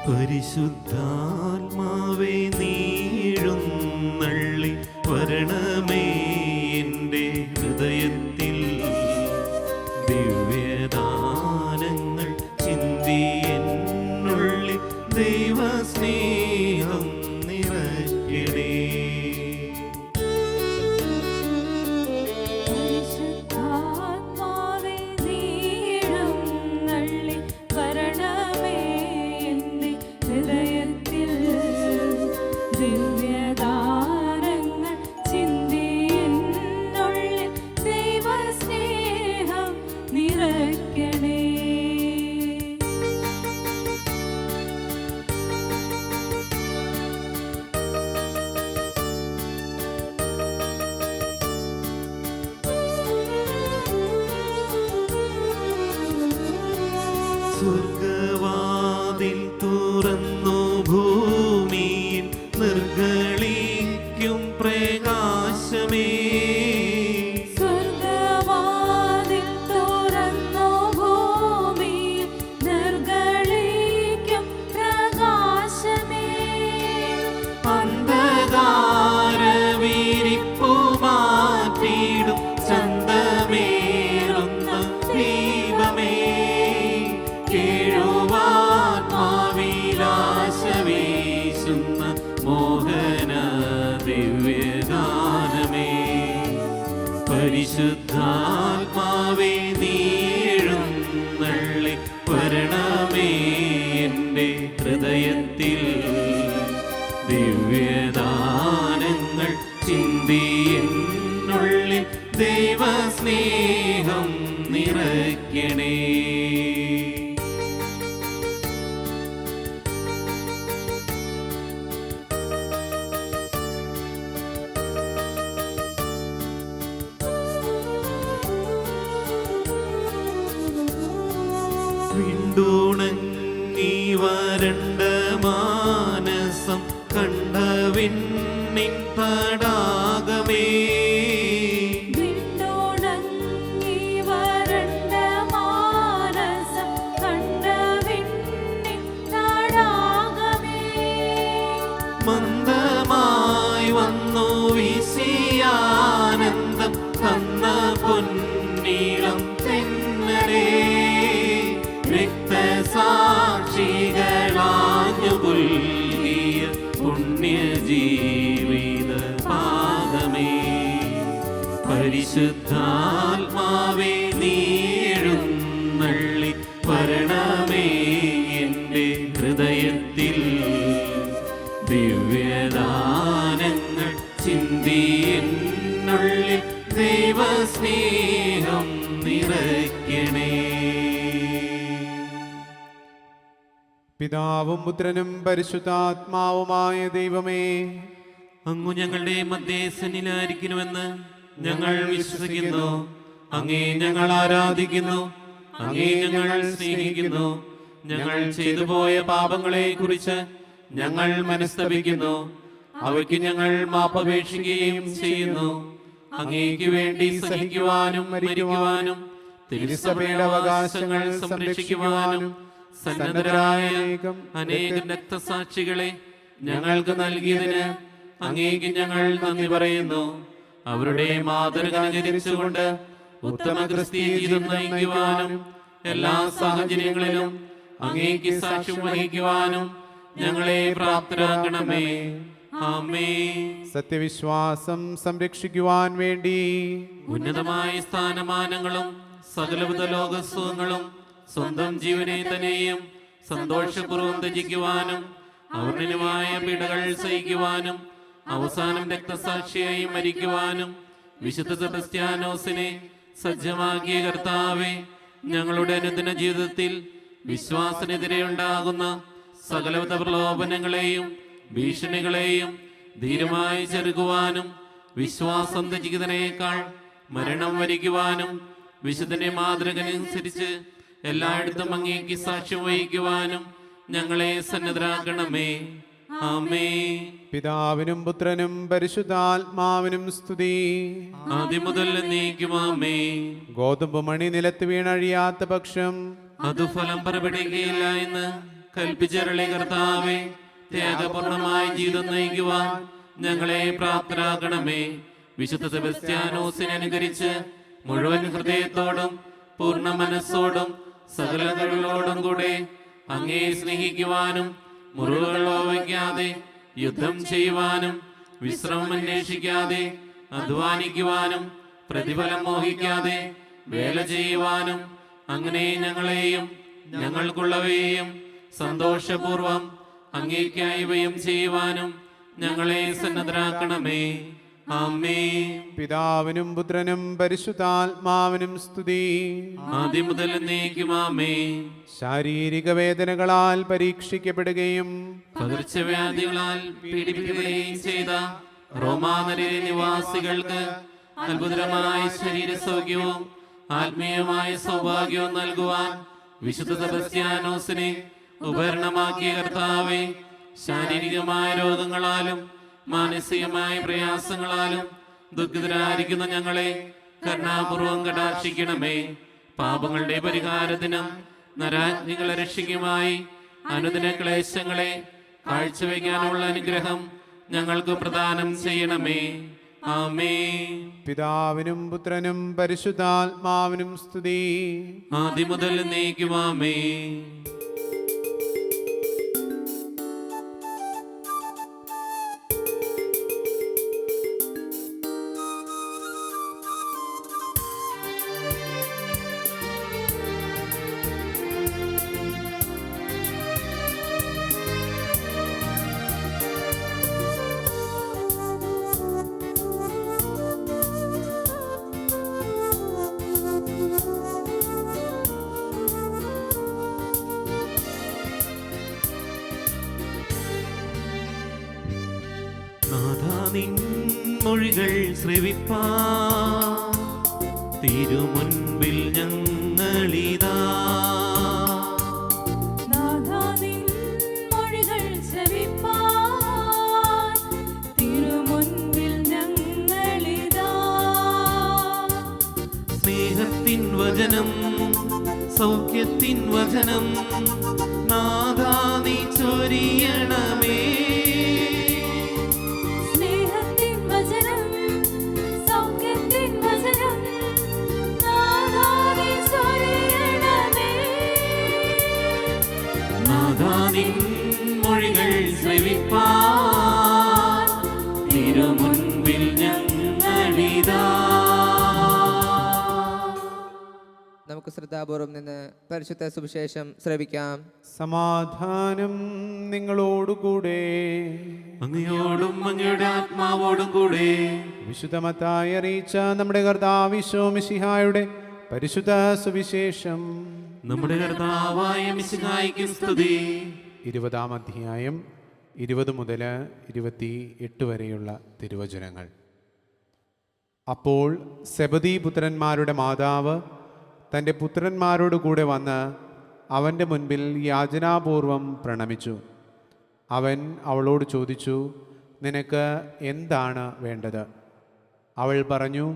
പരിശുദ്ധാത്മാവേ നീഴുന്നള്ളി വരണമേ എൻ്റെ ഹൃദയത്തിൽ. ദിവ്യദാനങ്ങൾ ചിന്തി എന്നുള്ളിൽ ദൈവസ്നേഹം നിറയ്ക്കണേ. സ്വർഗവാതിൽ തുറന്നു ഭൂമിയിൽ നിർഗളിക്കും പ്രകാശമേ. സ്വർഗവാതിൽ തുറന്നു ഭൂമിയിൽ നിർഗളിക്കും പ്രകാശമേ. അന്ധകാരവിരിപ്പു മാറ്റിയിടും ചന്തമേറുന്ന ദീപമേ. വീശുന്ന മോഹന ദിവ്യദാനമേ. പരിശുദ്ധാത്മാവേ നീഴുന്നള്ളി വരണമേ എൻ്റെ ഹൃദയത്തിൽ. ദിവ്യദാനങ്ങൾ ചിന്തി എന്നുള്ളിൽ ദൈവസ്നേഹം നിറയ്ക്കണേ. വിണ്ടുണങ്ങി വരണ്ട മാനസം കണ്ടവിന്നിൻ തടാകമേ. വിണ്ടുണങ്ങി വരണ്ട മാനസം കണ്ടവിന്നിൻ തടാകമേ. മന്ദമായി വന്നു വീശിയാനന്ദം തന്ന പൊന്നീളം തെന്നലേ. രക്തസാക്ഷികളാഞ്ഞു പുൽകിയ പുണ്യജീവിത പാദമേ. പരിശുദ്ധാത്മാവേ നീഴുന്നള്ളി വരണമേ എൻ്റെ ഹൃദയത്തിൽ. ദിവ്യദാനങ്ങൾ ചിന്തി എന്നുള്ളിൽ ദൈവസ്നേഹം നിറയ്ക്കണേ. പിതാവും പുത്രനും പരിശുദ്ധാത്മാവുമായ ദൈവമേ, അങ്ങ് ഞങ്ങളുടെ മധ്യസ്ഥനിലായിരിക്കുന്നുവെന്ന് ഞങ്ങൾ വിശ്വസിക്കുന്നു. അങ്ങേ ഞങ്ങൾ ആരാധിക്കുന്നു, അങ്ങേ ഞങ്ങൾ സ്നേഹിക്കുന്നു. ഞങ്ങൾ ചെയ്തു പോയ പാപങ്ങളെ കുറിച്ച് ഞങ്ങൾ മനസ്തപിക്കുന്നു. അവയ്ക്ക് ഞങ്ങൾ മാപ്പപേക്ഷിക്കുകയും ചെയ്യുന്നു. അങ്ങേക്ക് വേണ്ടി സഹിക്കുവാനും മരിക്കുവാനും തിരുസഭയുടെ അവകാശങ്ങൾ സംരക്ഷിക്കുവാനും സന്നദ്ധരായ അനേകം രക്തസാക്ഷികളെ ഞങ്ങൾക്ക് നൽകിയതിന് അങ്ങേക്ക് ഞങ്ങൾ നന്ദി പറയുന്നു. അവരുടെ മാതൃക അനുകരിച്ചുകൊണ്ട് ഉത്തമ ക്രിസ്തീയ ജീവിതം നയിക്കുവാനും എല്ലാ സാഹചര്യങ്ങളിലും അങ്ങേക്ക് സാക്ഷ്യം വഹിക്കുവാനും ഞങ്ങളെ പ്രാപ്തരാക്കണമേ. ആമേൻ. സത്യവിശ്വാസം സംരക്ഷിക്കുവാൻ വേണ്ടി ഉന്നതമായ സ്ഥാനമാനങ്ങളും സകലവിധ ലോകസുഖങ്ങളും സ്വന്തം ജീവനെ തന്നെയും സന്തോഷപൂർവ്വം ത്യജിക്കുവാനും അവർണ്ണനമായ പീഡകൾ സഹിക്കുവാനും അവസാനം രക്തസാക്ഷിയായി മരിക്കുവാനും വിശുദ്ധ സെബസ്ത്യാനോസിനെ സജ്ജമാക്കിയ കർത്താവേ, ഞങ്ങളുടെ അനുദിന ജീവിതത്തിൽ വിശ്വാസനെതിരെ ഉണ്ടാകുന്ന സകലവിധ പ്രലോഭനങ്ങളെയും ഭീഷണികളെയും ധീരമായി ചെറുക്കുവാനും വിശ്വാസം ത്യജിക്കുന്നതിനേക്കാൾ മരണം വരിക്കുവാനും വിശുദ്ധന്റെ മാതൃകനുസരിച്ച് എല്ലായിടത്തും അങ്ങേക്ക് സാക്ഷ്യം വഹിക്കുവാനും ഞങ്ങളെ സന്നദ്ധരാക്കണമേ. ആമേൻ. പിതാവിനും പുത്രനും പരിശുദ്ധാത്മാവിനും സ്തുതി. ആദ്യം മുതൽ എന്നേക്കും ആമേൻ. ഗോതമ്പ് മണി നിലത്ത് വീണഴിയാത്ത പക്ഷം അത് ഫലം പുറപ്പെടുകയില്ല എന്ന് കൽപ്പിച്ചരുളി കർത്താവേ. ത്യാഗപൂർണമായ ജീവിതം നയിക്കുവാൻ ഞങ്ങളെ പ്രാപ്തരാക്കണമേ. വിശുദ്ധ സെബസ്ത്യാനോസിനെ അനുകരിച്ച് മുഴുവൻ ഹൃദയത്തോടും പൂർണ്ണ മനസ്സോടും സകല കഴിവുകളോടും കൂടെ അങ്ങേ സ്നേഹിക്കുവാനും മുറിവുകൾ വയ്ക്കാതെ യുദ്ധം ചെയ്യുവാനും വിശ്രമം അന്വേഷിക്കാതെ അധ്വാനിക്കുവാനും പ്രതിഫലം മോഹിക്കാതെ വേല ചെയ്യുവാനും അങ്ങനെ ഞങ്ങളെയും ഞങ്ങൾക്കുള്ളവയെയും സന്തോഷപൂർവം അങ്ങേക്കായവയും ചെയ്യുവാനും ഞങ്ങളെ സന്നദ്ധരാക്കണമേ. ആമേൻ. പിതാവിനും പുത്രനും പരിശുദ്ധാത്മാവിനും സ്തുതി. ആദ്യം മുതൽ എന്നേക്കും ആമേൻ. ശാരീരിക വേദനകളാൽ പരീക്ഷിക്കപ്പെടുകയും പകർച്ചവ്യാധികളാൽ പീഡിപ്പിക്കപ്പെടുകയും ചെയ്ത റോമാനഗരിലെ നിവാസികൾക്ക് അത്ഭുതകരമായ ശരീര സൗഖ്യവും ആത്മീയമായ സൗഭാഗ്യവും നൽകുവാൻ വിശുദ്ധ സെബസ്ത്യാനോസിനെ ഉപകരണമാക്കിയ കർത്താവേ, ശാരീരികമായ രോഗങ്ങളാലും മാനസികമായ പ്രയാസങ്ങളാലും ദുഃഖിതരായിരിക്കുന്ന ഞങ്ങളെ കരുണാപൂർവം കടാക്ഷിക്കണമേ. പാപങ്ങളുടെ പരിഹാരത്തിനും നരാജ്ഞികളെ രക്ഷിക്കുമായി അനുദിന ക്ലേശങ്ങളെ കാഴ്ചവെക്കാനുള്ള അനുഗ്രഹം ഞങ്ങൾക്ക് പ്രദാനം ചെയ്യണമേ. ആമേൻ. പിതാവിനും പുത്രനും പരിശുദ്ധാത്മാവിനും സ്തുതി. ആദ്യം മുതൽ എന്നേക്കും ആമേൻ. നിൻ മൊഴികൾ ശ്രവിപ്പാൻ തിരുമുൻപിൽ ഞങ്ങളിതാ. നാഥാ നിൻ മൊഴികൾ ശ്രവിപ്പാൻ തിരുമുൻപിൽ ഞങ്ങളിതാ. സ്നേഹത്തിൻ വചനം സൗഖ്യത്തിൻ വചനം നാഥാ നീ ചൊരിയണമേ. മൊഴികൾ ശ്രവിപ്പാൻ തിരുമുൻപിൽ ഞങ്ങളിതാ. നമുക്ക് ശ്രദ്ധാപൂർവം നിന്ന് പരിശുദ്ധ സുവിശേഷം ശ്രവിക്കാം. സമാധാനം നിങ്ങളോടുകൂടെ. അങ്ങയോടും അങ്ങയുടെ ആത്മാവോടും കൂടെ. വിശുദ്ധ മത്തായി അറിയിച്ച നമ്മുടെ കർത്താവ് ഈശോ മിശിഹായുടെ പരിശുദ്ധ സുവിശേഷം. നമ്മുടെ കർത്താവായ മിശിഹായ്ക്ക് സ്തുതി. 20-ാം അധ്യായം 20 മുതൽ 28 വരെയുള്ള തിരുവചനങ്ങൾ. അപ്പോൾ സെബദീ പുത്രന്മാരുടെ മാതാവ് തൻ്റെ പുത്രന്മാരോട് കൂടെ വന്ന് അവൻ്റെ മുൻപിൽ യാചനാപൂർവം പ്രണമിച്ചു. അവൻ അവളോട് ചോദിച്ചു, നിനക്ക് എന്താണ് വേണ്ടത്? അവൾ പറഞ്ഞു,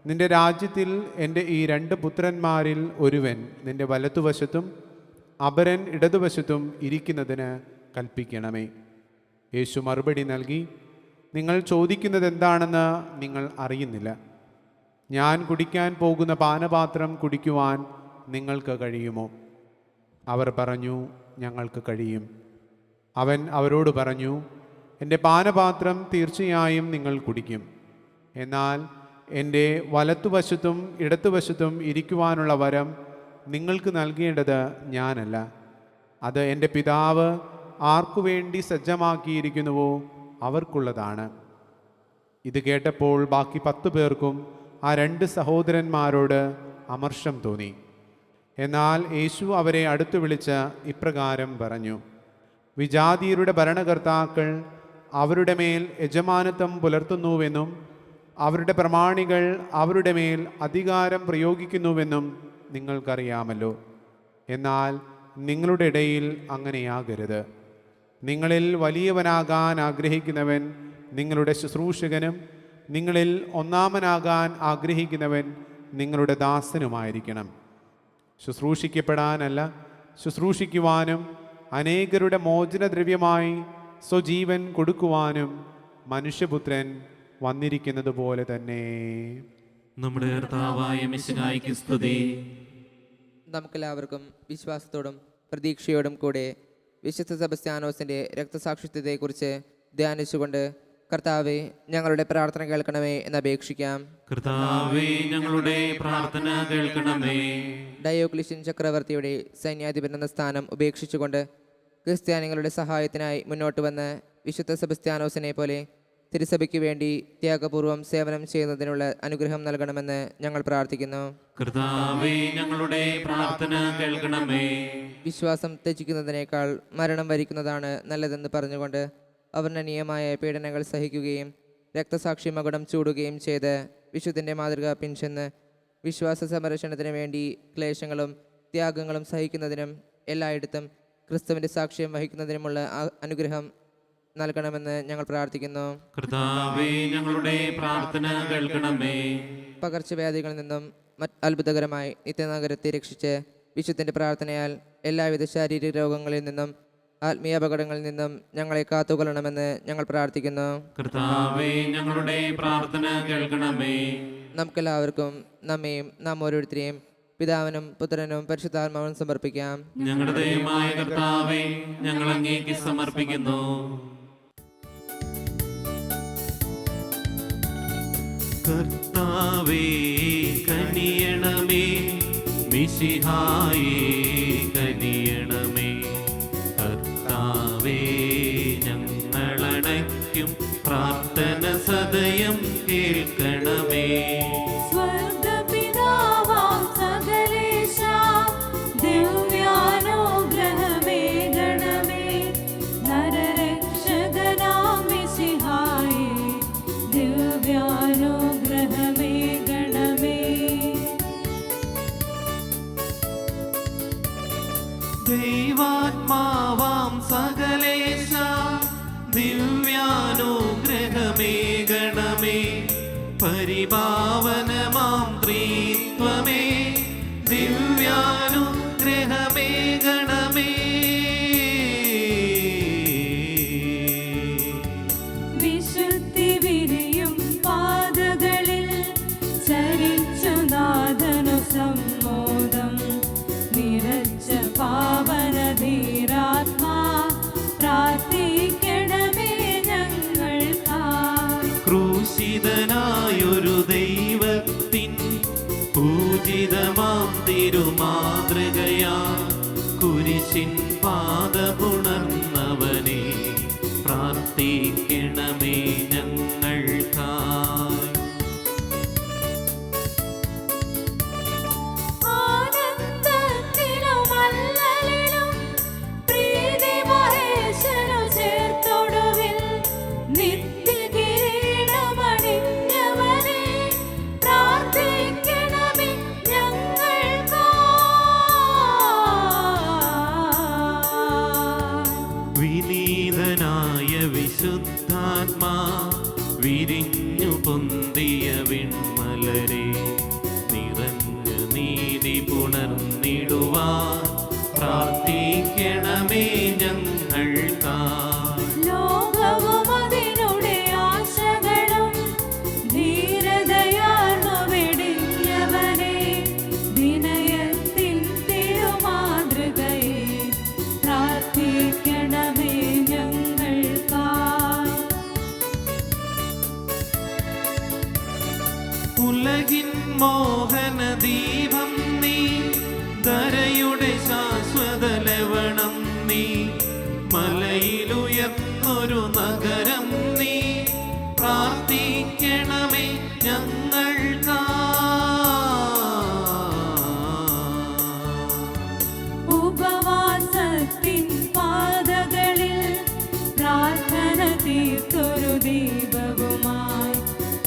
നിന്റെ രാജ്യത്തിൽ എൻ്റെ ഈ 2 പുത്രന്മാരിൽ ഒരുവൻ നിന്റെ വലത്തുവശത്തും അപരൻ ഇടതുവശത്തും ഇരിക്കുന്നതിന് കൽപ്പിക്കണമേ. യേശു മറുപടി നൽകി, നിങ്ങൾ ചോദിക്കുന്നത് എന്താണെന്ന് നിങ്ങൾ അറിയുന്നില്ല. ഞാൻ കുടിക്കാൻ പോകുന്ന പാനപാത്രം കുടിക്കുവാൻ നിങ്ങൾക്ക് കഴിയുമോ? അവർ പറഞ്ഞു, ഞങ്ങൾക്ക് കഴിയും. അവൻ അവരോട് പറഞ്ഞു, എൻ്റെ പാനപാത്രം തീർച്ചയായും നിങ്ങൾ കുടിക്കും. എന്നാൽ എൻ്റെ വലത്തുവശത്തും ഇടത്തുവശത്തും ഇരിക്കുവാനുള്ള വരം നിങ്ങൾക്ക് നൽകേണ്ടത് ഞാനല്ല, അത് എൻ്റെ പിതാവ് ആർക്കു വേണ്ടി സജ്ജമാക്കിയിരിക്കുന്നുവോ അവർക്കുള്ളതാണ്. ഇത് കേട്ടപ്പോൾ ബാക്കി 10 പേർക്കും ആ 2 സഹോദരന്മാരോട് അമർഷം തോന്നി. എന്നാൽ യേശു അവരെ അടുത്തു വിളിച്ച് ഇപ്രകാരം പറഞ്ഞു, വിജാതീയരുടെ ഭരണകർത്താക്കൾ അവരുടെ മേൽ യജമാനത്വം പുലർത്തുന്നുവെന്നും അവരുടെ പ്രമാണികൾ അവരുടെ മേൽ അധികാരം പ്രയോഗിക്കുന്നുവെന്നും നിങ്ങൾക്കറിയാമല്ലോ. എന്നാൽ നിങ്ങളുടെ ഇടയിൽ അങ്ങനെയാകരുത്. നിങ്ങളിൽ വലിയവനാകാൻ ആഗ്രഹിക്കുന്നവൻ നിങ്ങളുടെ ശുശ്രൂഷകനും നിങ്ങളിൽ ഒന്നാമനാകാൻ ആഗ്രഹിക്കുന്നവൻ നിങ്ങളുടെ ദാസനുമായിരിക്കണം. ശുശ്രൂഷിക്കപ്പെടാനല്ല, ശുശ്രൂഷിക്കുവാനും അനേകരുടെ മോചനദ്രവ്യമായി സ്വജീവൻ കൊടുക്കുവാനും മനുഷ്യപുത്രൻ വന്നിരിക്കുന്നത് പോലെ തന്നെ. നമ്മുടെ കർത്താവായ മിശിഹായ്ക്ക് സ്തുതി. നമുക്കെല്ലാവർക്കും വിശ്വാസത്തോടും പ്രതീക്ഷയോടും കൂടെ വിശുദ്ധ സെബസ്ത്യാനോസിൻ്റെ രക്തസാക്ഷിത്വത്തെക്കുറിച്ച് ധ്യാനിച്ചുകൊണ്ട് കർത്താവെ ഞങ്ങളുടെ പ്രാർത്ഥന കേൾക്കണമേ എന്നപേക്ഷിക്കാം. കർത്താവേ, ഞങ്ങളുടെ പ്രാർത്ഥന കേൾക്കണമേ. ഡയോക്ലിഷ്യൻ ചക്രവർത്തിയുടെ സൈന്യാധിപൻ എന്ന സ്ഥാനം ഉപേക്ഷിച്ചുകൊണ്ട് ക്രിസ്ത്യാനികളുടെ സഹായത്തിനായി മുന്നോട്ട് വന്ന് വിശുദ്ധ സെബസ്ത്യാനോസിനെ പോലെ തിരുസഭയ്ക്ക് വേണ്ടി ത്യാഗപൂർവം സേവനം ചെയ്യുന്നതിനുള്ള അനുഗ്രഹം നൽകണമെന്ന് ഞങ്ങൾ പ്രാർത്ഥിക്കുന്നു. കർത്താവേ, ഞങ്ങളുടെ പ്രാർത്ഥന കേൾക്കണമേ. വിശ്വാസം ത്യജിക്കുന്നതിനേക്കാൾ മരണം വരിക്കുന്നതാണ് നല്ലതെന്ന് പറഞ്ഞുകൊണ്ട് അവർണ്ണനീയമായ പീഡനങ്ങൾ സഹിക്കുകയും രക്തസാക്ഷി മകുടം ചൂടുകയും ചെയ്ത് വിശുദ്ധൻ്റെ മാതൃക പിൻചെന്ന് വിശ്വാസ സംരക്ഷണത്തിന് വേണ്ടി ക്ലേശങ്ങളും ത്യാഗങ്ങളും സഹിക്കുന്നതിനും എല്ലായിടത്തും ക്രിസ്തുവിൻ്റെ സാക്ഷ്യം വഹിക്കുന്നതിനുമുള്ള അനുഗ്രഹം നൽകണമെന്ന് ഞങ്ങൾ പ്രാർത്ഥിക്കുന്നു. കർത്താവേ, ഞങ്ങളുടെ പ്രാർത്ഥന കേൾക്കണമേ. പകർച്ചവ്യാധികളിൽ നിന്നും അത്ഭുതകരമായി നിത്യനഗരത്തെ രക്ഷിച്ച് വിശുദ്ധൻ്റെ പ്രാർത്ഥനയാൽ എല്ലാവിധ ശാരീരിക രോഗങ്ങളിൽ നിന്നും ആത്മീയ അപകടങ്ങളിൽ നിന്നും ഞങ്ങളെ കാത്തുകൊള്ളണമെന്ന് ഞങ്ങൾ പ്രാർത്ഥിക്കുന്നു. കർത്താവേ, ഞങ്ങളുടെ പ്രാർത്ഥന കേൾക്കണമേ. നമുക്കെല്ലാവർക്കും നമ്മയും നാം ഓരോരുത്തരെയും പിതാവിനും പുത്രനും പരിശുദ്ധാത്മാവിനും സമർപ്പിക്കാം. ഞങ്ങളുടെ ദൈവമായ കർത്താവേ, ഞങ്ങൾ അങ്ങേക്ക് സമർപ്പിക്കുന്നു. കർത്താവേ, കനിയണമേ. മിശിഹായേ, കനിയണമേ. കർത്താവേ, ഞങ്ങളണയ്ക്കും പ്രാർത്ഥന സദയം കേൾക്കണമേ. സ്വർഗ്ഗപിതാവാം സകലേശാ, ദിവ്യാനുഗ്രഹമേകണമേ. നരരക്ഷകനാം മിശിഹായേ, ദിവ്യാനുഗ്രഹമേകണമേ. ദൈവാത്മാവാം സകലേശ, ദിവ്യാനുഗ്രഹമേകണമേ. പരിപാവനമാം ത്രിത്വമേ, ദിവ്യാനുഗ്രഹമേകണമേ. വിശുദ്ധി വിരിയും പാതകളിൽ ചരിച്ചു നാഥനു സമ്മോദം. നിറച്ച പാവനധീരാത്മാ, പ്രാർത്ഥിക്കണമേ ഞങ്ങൾക്കായി. ക്രൂശിതനായൊരു ദൈവത്തിൻ പൂജിതമാം തിരുമാതൃകയാ, കുരിശിൻ പാദപുണർന്നവനെ പ്രാർത്ഥിക്കണമേ ഞങ്ങൾക്കായി. ആനന്ദത്തിലുമല്ലലിലും പ്രീതി മഹേശനു ചേർത്തൊടുവിൽ നിത്യകിരീടമണിഞ്ഞവനെ പ്രാർത്ഥിക്കണമേ ഞങ്ങൾക്കായി. വിനീതനായ വിശുദ്ധാത്മാ, വിരിഞ്ഞു പൊന്തിയ വിൺമലരെ നിറഞ്ഞ നീതി പുണർന്നിടുവാൻ പ്രാർത്ഥിക്കണമേ ഞങ്ങൾക്കായി. ലോകവും അതിനുടെ ആശകളും ധീരതയാർന്നു വെടിഞ്ഞവനെ, വിനയത്തിൻ തിരുമാതൃകയെ പ്രാർത്ഥിക്കണമേ ഞങ്ങൾക്കായി. ഉലകിൻ മോഹനദീപം നീ, ധരയുടെ ശാശ്വത ലവണം നീ, മലയിലുയർന്നൊരു നഗരം നീ പ്രാർത്ഥിക്കണമേ ഞങ്ങൾക്കായി. ഉപവാസത്തിൻ പാതകളിൽ പ്രാർത്ഥന തീർത്തൊരു ദീപവുമായി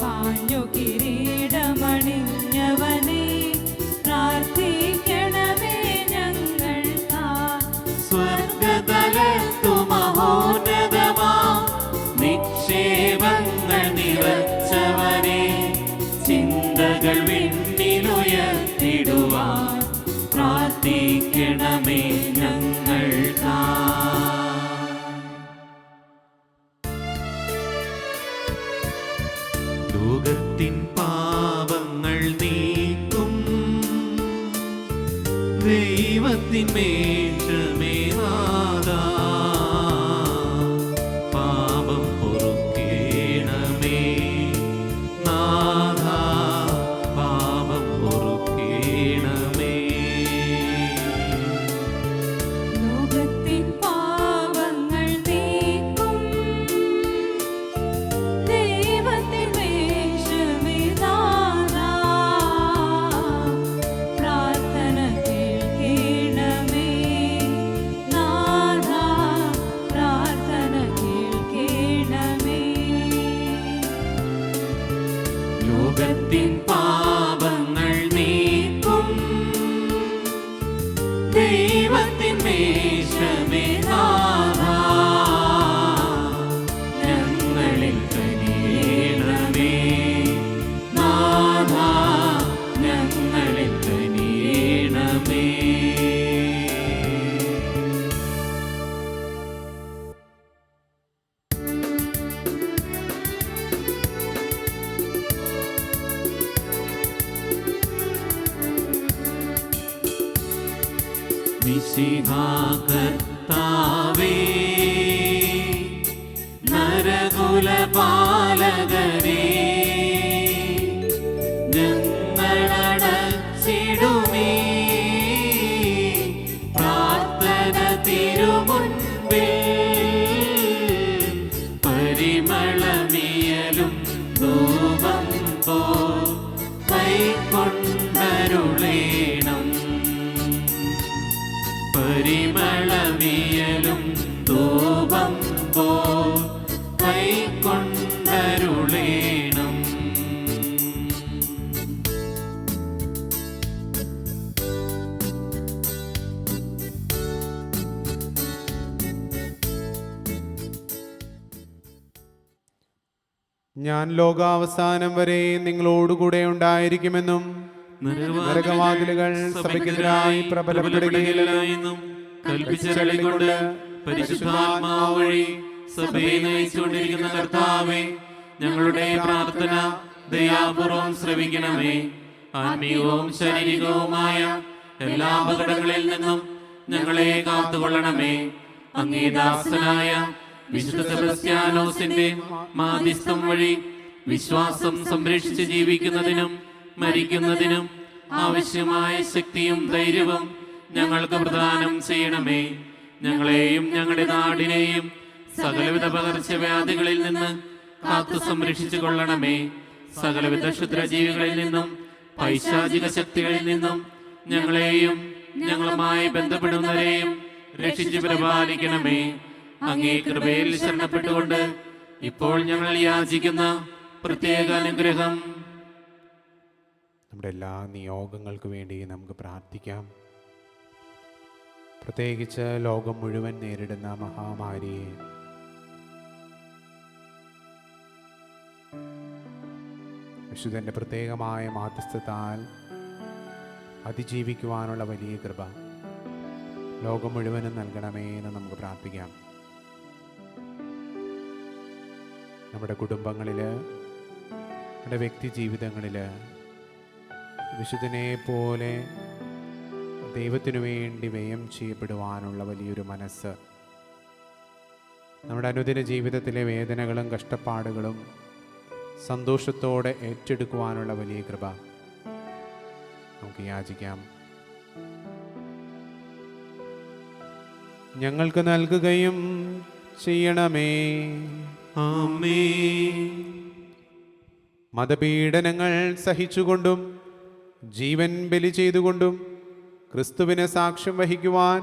പാഞ്ഞു കിരീടമണിഞ്ഞവനെ പ്രാർത്ഥിക്കണമേ ഞങ്ങൾക്കായി. സ്വർഗതലത്തു മഹോന്നതമാം നിക്ഷേപങ്ങൾ നിറച്ചവനെ, ചിന്തകൾ വിണ്ണിലുയർത്തിടുവാൻ പ്രാർത്ഥിക്കണമേ ഞങ്ങൾക്കായി. ദൈവത്തിന്മേഷമേ നാഥാ, പാപം പൊറുക്കേണമേ നാഥാ, പാപം പൊറുക്കേണമേ. ലോകത്തിൻ പാപങ്ങൾ നീക്കും ദൈവത്തിൻ വേഷമേ നാഥാ, പ്രാർത്ഥന കേൾക്കണമേ നാഥാ, പ്രാർത്ഥന കേൾക്കണമേ. ലോകത്തിൻ പാപങ്ങൾ നീക്കും ദൈവത്തിന്മേഷമേ നാഥാ, ഞങ്ങളിൽ കനിയണമേ നാഥാ, ഞങ്ങളിൽ കനിയണമേ. മിശിഹാ കർത്താവേ, നരകുലപാലകനേ, ഞങ്ങളടച്ചിടുമേ പ്രാർത്ഥന തിരുമുൻപിൽ, പരിമളമിയലും ധൂപം പോൽ കൈക്കൊണ്ടരുളേണം, പരിമളമിയലും ധൂപം പോൽ കൈക്കൊണ്ടരുളേണം. ഞാൻ ലോകാവസാനം വരെ നിങ്ങളോടുകൂടെ ഉണ്ടായിരിക്കുമെന്നും നരകവാതിലുകൾ സഭയ്ക്കെതിരായി പ്രബലപ്പെടുകയില്ലെന്നും കൽപ്പിച്ചരുളിക്കൊണ്ട് പരിശുദ്ധാത്മാവ് വഴി സഭയെ നയിച്ചുകൊണ്ടിരിക്കുന്ന കർത്താവേ, ഞങ്ങളുടെ പ്രാർത്ഥന ദയാപൂർവം ശ്രവിക്കണമേ. ആത്മീയവും ശാരീരികവുമായ എല്ലാ അപകടങ്ങളിൽ നിന്നും ഞങ്ങളെ കാത്തുകൊള്ളണമേ. അങ്ങേ ദാസനായ വിശുദ്ധ സെബസ്ത്യാനോസിന്റെ മാധ്യസ്ഥം വഴി വിശ്വാസം സംരക്ഷിച്ച് ജീവിക്കുന്നതിനും മരിക്കുന്നതിനും ആവശ്യമായ ശക്തിയും ധൈര്യവും ഞങ്ങൾക്ക് പ്രദാനം ചെയ്യണമേ. ഞങ്ങളെയും ഞങ്ങളുടെ നാടിനെയും സകലവിധ പകർച്ചവ്യാധികളിൽ നിന്ന് കാത്തു സംരക്ഷിച്ചു കൊള്ളണമേ. സകലവിധ ക്ഷുദ്രജീവികളിൽ നിന്നും പൈശാചിക ശക്തികളിൽ നിന്നും ഞങ്ങളെയും ഞങ്ങളുമായി ബന്ധപ്പെടുന്നവരെയും രക്ഷിച്ചു പരിപാലിക്കണമേ. അങ്ങേ കൃപയിൽ ശരണപ്പെട്ടുകൊണ്ട് ഇപ്പോൾ ഞങ്ങൾ യാചിക്കുന്ന പ്രത്യേക അനുഗ്രഹം. നമ്മുടെ എല്ലാ നിയോഗങ്ങൾക്ക് വേണ്ടി നമുക്ക് പ്രാർത്ഥിക്കാം. പ്രത്യേകിച്ച് ലോകം മുഴുവൻ നേരിടുന്ന മഹാമാരിയെ വിശുദ്ധൻ്റെ പ്രത്യേകമായ മാധ്യസ്ഥത്താൽ അതിജീവിക്കുവാനുള്ള വലിയ കൃപ ലോകം മുഴുവനും നൽകണമേ എന്ന് നമുക്ക് പ്രാർത്ഥിക്കാം. നമ്മുടെ കുടുംബങ്ങളിൽ, നമ്മുടെ വ്യക്തി ജീവിതങ്ങളിൽ വിശുദ്ധനെ പോലെ ദൈവത്തിനു വേണ്ടി വ്യയം ചെയ്യപ്പെടുവാനുള്ള വലിയൊരു മനസ്സ്, നമ്മുടെ അനുദിന ജീവിതത്തിലെ വേദനകളും കഷ്ടപ്പാടുകളും സന്തോഷത്തോടെ ഏറ്റെടുക്കുവാനുള്ള വലിയ കൃപ നമുക്ക് യാചിക്കാം. ഞങ്ങൾക്ക് നൽകുകയും ചെയ്യണമേ. ആമേൻ. മതപീഡനങ്ങൾ സഹിച്ചുകൊണ്ടും ജീവൻ ബലി ചെയ്തുകൊണ്ടും ക്രിസ്തുവിന് സാക്ഷ്യം വഹിക്കുവാൻ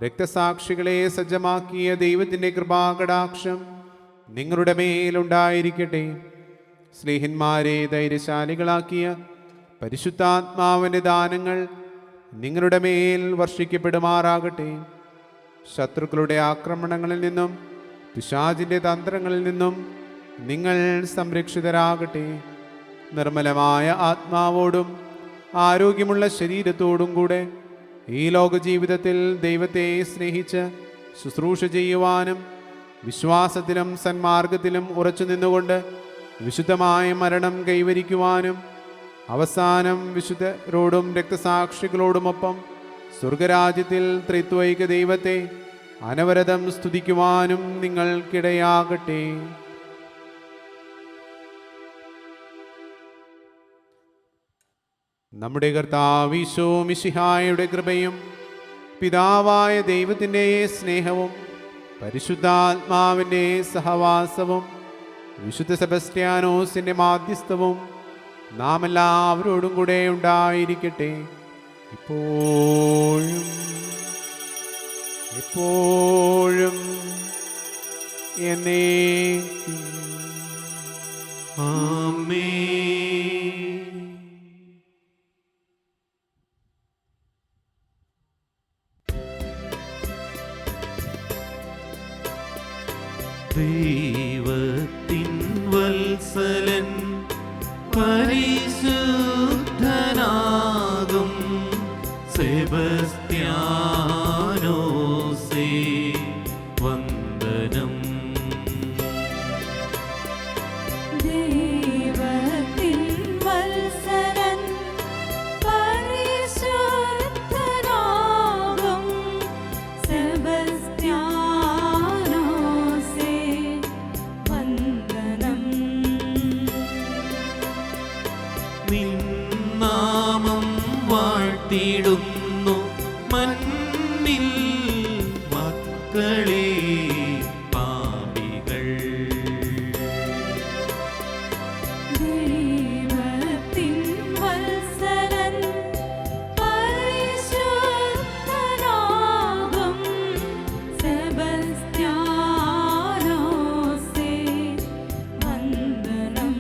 രക്തസാക്ഷികളെ സജ്ജമാക്കിയ ദൈവത്തിൻ്റെ കൃപാകടാക്ഷം നിങ്ങളുടെ മേലുണ്ടായിരിക്കട്ടെ. സ്നേഹന്മാരെ ധൈര്യശാലികളാക്കിയ പരിശുദ്ധാത്മാവിൻ്റെ ദാനങ്ങൾ നിങ്ങളുടെ മേൽ വർഷിക്കപ്പെടുമാറാകട്ടെ. ശത്രുക്കളുടെ ആക്രമണങ്ങളിൽ നിന്നും പിശാചിൻ്റെ തന്ത്രങ്ങളിൽ നിന്നും നിങ്ങൾ സംരക്ഷിതരാകട്ടെ. നിർമ്മലമായ ആത്മാവോടും ആരോഗ്യമുള്ള ശരീരത്തോടും കൂടെ ഈ ലോക ജീവിതത്തിൽ ദൈവത്തെ സ്നേഹിച്ച് ശുശ്രൂഷ ചെയ്യുവാനും വിശ്വാസത്തിലും സന്മാർഗത്തിലും ഉറച്ചു നിന്നുകൊണ്ട് വിശുദ്ധമായ മരണം കൈവരിക്കുവാനും അവസാനം വിശുദ്ധരോടും രക്തസാക്ഷികളോടുമൊപ്പം സ്വർഗരാജ്യത്തിൽ ത്രിത്വൈക ദൈവത്തെ അനവരതം സ്തുതിക്കുവാനും നിങ്ങൾക്കിടയാകട്ടെ. നമ്മുടെ കർത്താവ് ഈശോ മിശിഹായുടെ കൃപയും പിതാവായ ദൈവത്തിൻ്റെ സ്നേഹവും പരിശുദ്ധാത്മാവിൻ്റെ സഹവാസവും വിശുദ്ധ സെബസ്ത്യാനോസിൻ്റെ മാധ്യസ്ഥവും നാം എല്ലാവരോടും കൂടെ ഉണ്ടായിരിക്കട്ടെ, ഇപ്പോഴും എപ്പോഴും എന്നേക്കും. ആമേൻ. ദൈവത്തിൻ വത്സലൻ പരിശുദ്ധനാകും സെബസ്ത്യാനോസേ വന്ദനം. ദൈവത്തിൻ വത്സലൻ പരിശുദ്ധനാകും സെബസ്ത്യാനോസേ വന്ദനം. നിൻ നാമം വാഴ്ത്തിടുന്നു മണ്ണിൽ മക്കളെ പാപികൾ. ദൈവത്തിൻ വത്സലൻ പരിശുദ്ധനാകും സെബസ്ത്യാനോസേ വന്ദനം.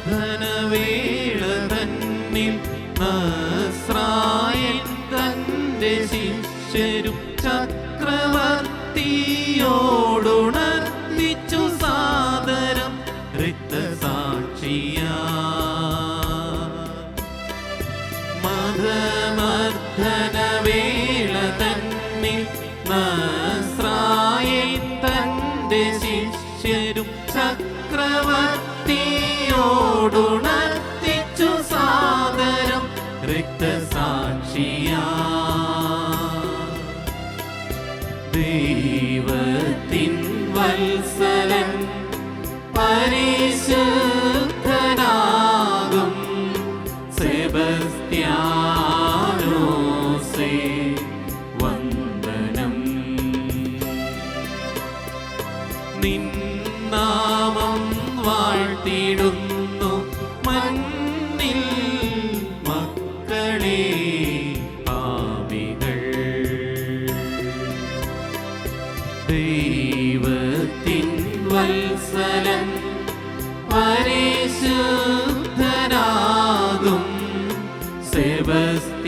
മതമർദ്ദനവേള തന്നിൽ നസ്രായൻ തന്റെ ശിഷ്യരും ചക്രവർത്തിയോടുണർത്തിച്ചു സാദരം രക്തസാക്ഷിയാ. മതമർദ്ദനവേള തന്നിൽ നസ്രായൻ തന്റെ ശിഷ്യരും ചക്രവർത്തിയോടുണർത്തിച്ചു സാദരം രക്തസാക്ഷിയാ. ദൈവത്തിൻ വത്സലൻ പരിശുദ്ധനാകും സെബസ്ത്യാനോസേ വന്ദനം. നിൻ നാമം വാഴ്ത്തിടുന്നു മണ്ണിൽ മക്കളെ പാപികൾ. ദൈവത്തിൻ വത്സലൻ പരിശുദ്ധനാകും സെബസ്ത്യാനോസേ